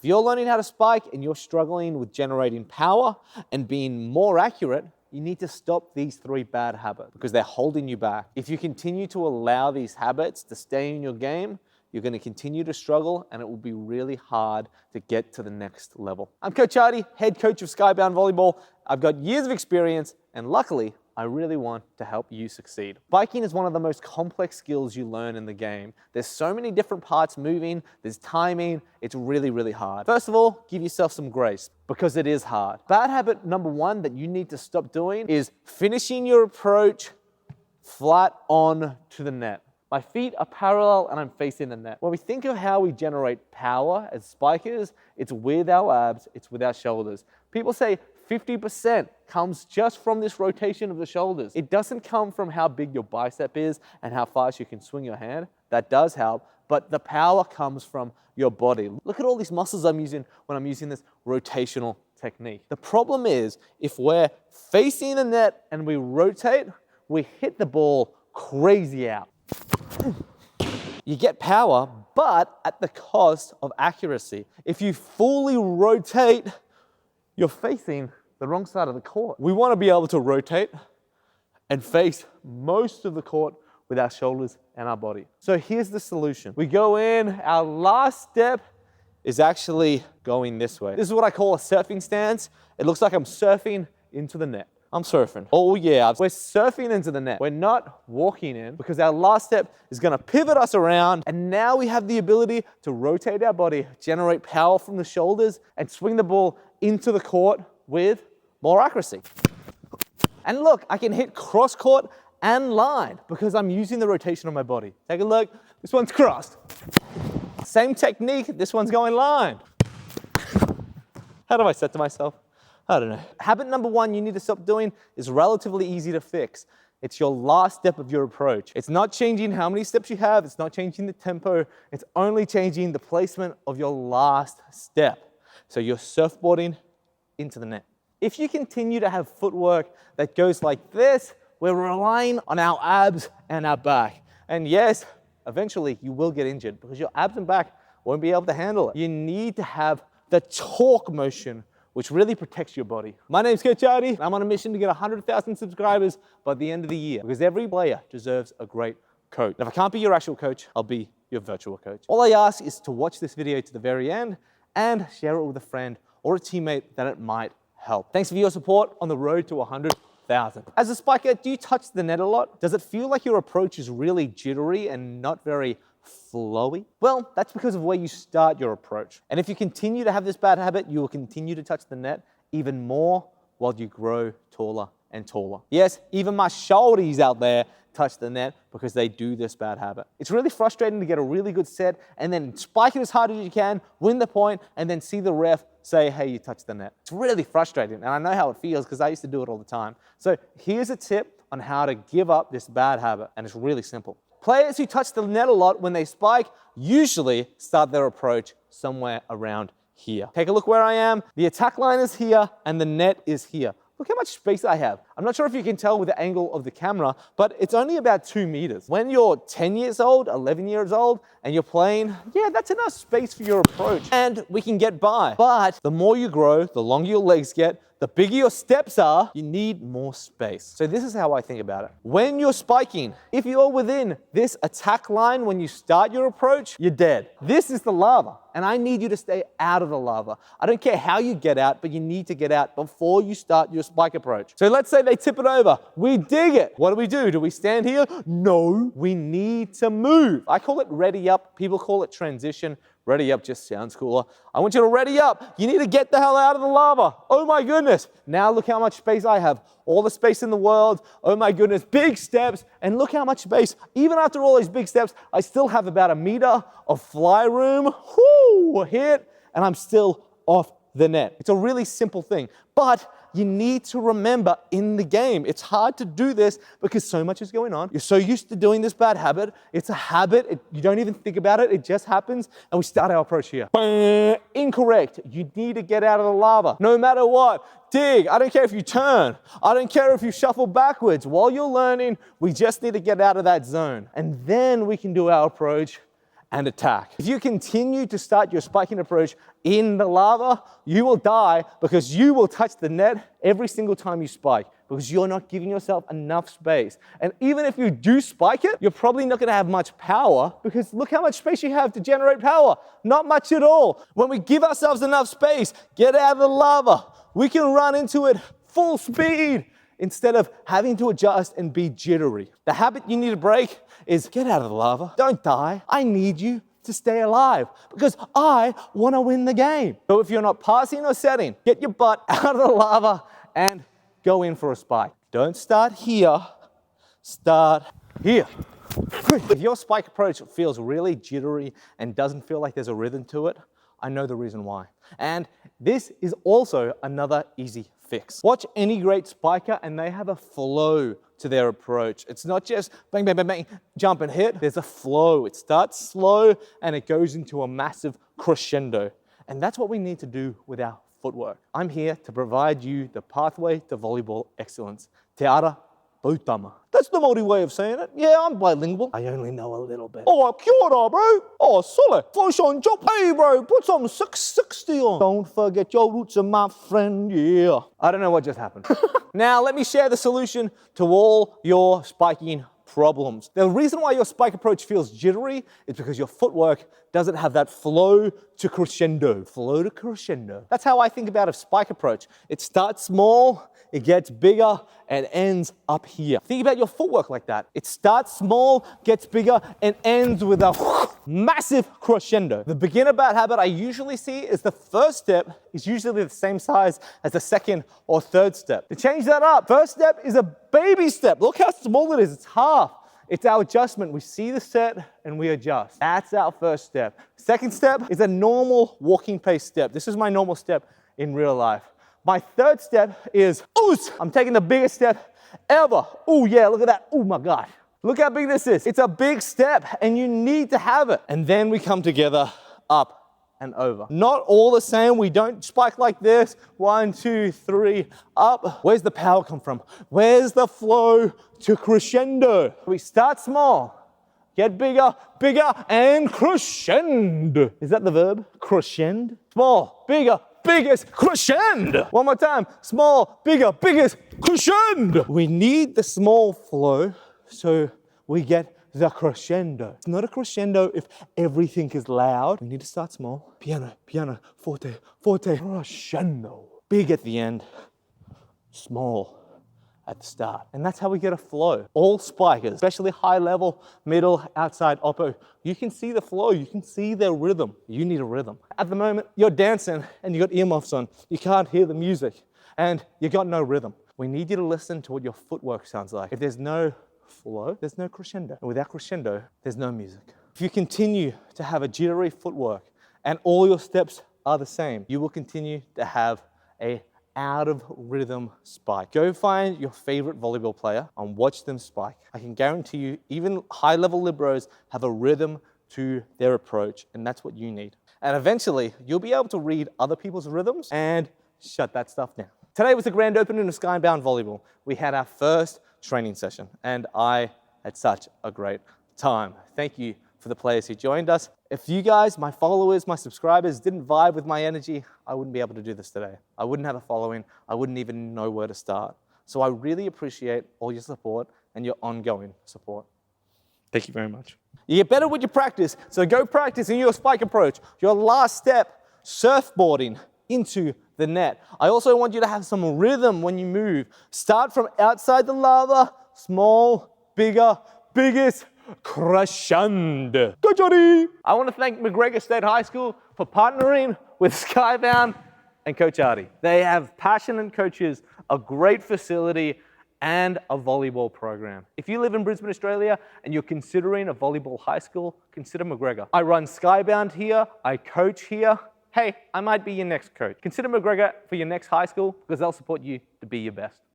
If you're learning how to spike and you're struggling with generating power and being more accurate, you need to stop these 3 bad habits because they're holding you back. If you continue to allow these habits to stay in your game, you're going to continue to struggle and it will be really hard to get to the next level. I'm Coach Artie, head coach of Skybound Volleyball. I've got years of experience and luckily, I really want to help you succeed. Spiking is one of the most complex skills you learn in the game. There's so many different parts moving, there's timing, it's really, really hard. First of all, give yourself some grace because it is hard. Bad habit number 1 that you need to stop doing is finishing your approach flat on to the net. My feet are parallel and I'm facing the net. When we think of how we generate power as spikers, it's with our abs, it's with our shoulders. People say 50% comes just from this rotation of the shoulders. It doesn't come from how big your bicep is and how fast you can swing your hand. That does help, but the power comes from your body. Look at all these muscles I'm using when I'm using this rotational technique. The problem is if we're facing the net and we rotate, we hit the ball crazy out. You get power, but at the cost of accuracy. If you fully rotate, you're facing the wrong side of the court. We want to be able to rotate and face most of the court with our shoulders and our body. So here's the solution. We go in, our last step is actually going this way. This is what I call a surfing stance. It looks like I'm surfing into the net. I'm surfing. Oh yeah, we're surfing into the net. We're not walking in because our last step is gonna pivot us around and now we have the ability to rotate our body, generate power from the shoulders and swing the ball into the court with more accuracy. And look, I can hit cross court and line because I'm using the rotation of my body. Take a look, this one's crossed. Same technique, this one's going line. How do I set to myself? I don't know. Habit number 1 you need to stop doing is relatively easy to fix. It's your last step of your approach. It's not changing how many steps you have, it's not changing the tempo, it's only changing the placement of your last step. So you're surfboarding into the net. If you continue to have footwork that goes like this, we're relying on our abs and our back. And yes, eventually you will get injured because your abs and back won't be able to handle it. You need to have the torque motion which really protects your body. My name's Coach Artie. I'm on a mission to get 100,000 subscribers by the end of the year because every player deserves a great coach. And if I can't be your actual coach, I'll be your virtual coach. All I ask is to watch this video to the very end and share it with a friend or a teammate that it might help. Thanks for your support on the road to 100,000. As a spiker, do you touch the net a lot? Does it feel like your approach is really jittery and not very flowy? Well, that's because of where you start your approach. And if you continue to have this bad habit, you will continue to touch the net even more while you grow taller and taller. Yes, even my shoulders out there touch the net because they do this bad habit. It's really frustrating to get a really good set and then spike it as hard as you can, win the point, and then see the ref say, hey, you touched the net. It's really frustrating, and I know how it feels because I used to do it all the time. So here's a tip on how to give up this bad habit, and it's really simple. Players who touch the net a lot when they spike usually start their approach somewhere around here. Take a look where I am. The attack line is here and the net is here. Look how much space I have. I'm not sure if you can tell with the angle of the camera, but it's only about 2 meters. When you're 10 years old, 11 years old, and you're playing, yeah, that's enough space for your approach. And we can get by. But the more you grow, the longer your legs get, the bigger your steps are, you need more space. So this is how I think about it. When you're spiking, if you're within this attack line when you start your approach, you're dead. This is the lava, and I need you to stay out of the lava. I don't care how you get out, but you need to get out before you start your spike approach. So let's say they tip it over. We dig it. What do? Do we stand here? No, we need to move. I call it ready up. People call it transition. Ready up just sounds cooler. I want you to ready up. You need to get the hell out of the lava. Oh my goodness. Now look how much space I have. All the space in the world. Oh my goodness. Big steps. And look how much space. Even after all these big steps, I still have about 1 meter of fly room. Whoo, hit. And I'm still off the net. It's a really simple thing. But you need to remember in the game, it's hard to do this because so much is going on. You're so used to doing this bad habit. It's a habit. You don't even think about it. It just happens. And we start our approach here. Incorrect. You need to get out of the lava. No matter what. Dig. I don't care if you turn. I don't care if you shuffle backwards. While you're learning, we just need to get out of that zone. And then we can do our approach and attack. If you continue to start your spiking approach in the lava, you will die because you will touch the net every single time you spike because you're not giving yourself enough space. And even if you do spike it, you're probably not going to have much power because look how much space you have to generate power. Not much at all. When we give ourselves enough space, get out of the lava, we can run into it full speed instead of having to adjust and be jittery. The habit you need to break is get out of the lava. Don't die. I need you to stay alive because I want to win the game. So if you're not passing or setting, get your butt out of the lava and go in for a spike. Don't start here, start here. If your spike approach feels really jittery and doesn't feel like there's a rhythm to it, I know the reason why. And this is also another easy fix. Watch any great spiker and they have a flow to their approach. It's not just bang, bang, bang, bang, jump and hit. There's a flow. It starts slow and it goes into a massive crescendo. And that's what we need to do with our footwork. I'm here to provide you the pathway to volleyball excellence. Te ara Pautama. That's the Māori way of saying it. Yeah, I'm bilingual. I only know a little bit. Oh, kia ora, bro. Oh, sole. Flush on job. Hey, bro, put some 660 on. Don't forget your roots, my friend, yeah. I don't know what just happened. Now, let me share the solution to all your spiking problems. The reason why your spike approach feels jittery is because your footwork doesn't have that flow to crescendo. Flow to crescendo. That's how I think about a spike approach. It starts small, it gets bigger, and ends up here. Think about your footwork like that. It starts small, gets bigger, and ends with a massive crescendo. The beginner bad habit I usually see is the first step is usually the same size as the second or third step. To change that up, first step is a baby step. Look how small it is, it's half. It's our adjustment. We see the set and we adjust. That's our first step. Second step is a normal walking pace step. This is my normal step in real life. My third step is, oos! I'm taking the biggest step ever. Oh yeah, look at that. Oh my God. Look how big this is. It's a big step and you need to have it. And then we come together, up and over. Not all the same. We don't spike like this. 1, 2, 3, up. Where's the power come from? Where's the flow to crescendo? We start small, get bigger, bigger, and crescendo. Is that the verb? Crescendo? Small, bigger, biggest, crescendo. One more time. Small, bigger, biggest, crescendo. We need the small flow so we get the crescendo. It's not a crescendo if everything is loud. We need to start small. Piano, piano, forte, forte, crescendo. Big at the end, small at the start. And that's how we get a flow. All spikers, especially high level, middle, outside, oppo, you can see the flow, you can see their rhythm. You need a rhythm. At the moment, you're dancing and you got earmuffs on. You can't hear the music and you got no rhythm. We need you to listen to what your footwork sounds like. If there's no flow, there's no crescendo. And without crescendo, there's no music. If you continue to have a jittery footwork and all your steps are the same, you will continue to have a out of rhythm spike. Go find your favorite volleyball player and watch them spike. I can guarantee you, even high level liberos have a rhythm to their approach, and that's what you need. And eventually, you'll be able to read other people's rhythms and shut that stuff down. Today was the grand opening of Skybound Volleyball. We had our first training session, and I had such a great time. Thank you for the players who joined us. If you guys, my followers, my subscribers, didn't vibe with my energy, I wouldn't be able to do this today. I wouldn't have a following. I wouldn't even know where to start. So I really appreciate all your support and your ongoing support. Thank you very much. You get better with your practice, so go practice in your spike approach. Your last step, surfboarding into the net. I also want you to have some rhythm when you move. Start from outside the lava, small, bigger, biggest, crescendo. Go Johnny! I want to thank McGregor State High School for partnering with Skybound and Coach Artie. They have passionate coaches, a great facility, and a volleyball program. If you live in Brisbane, Australia, and you're considering a volleyball high school, consider McGregor. I run Skybound here, I coach here. Hey, I might be your next coach. Consider McGregor for your next high school because they'll support you to be your best.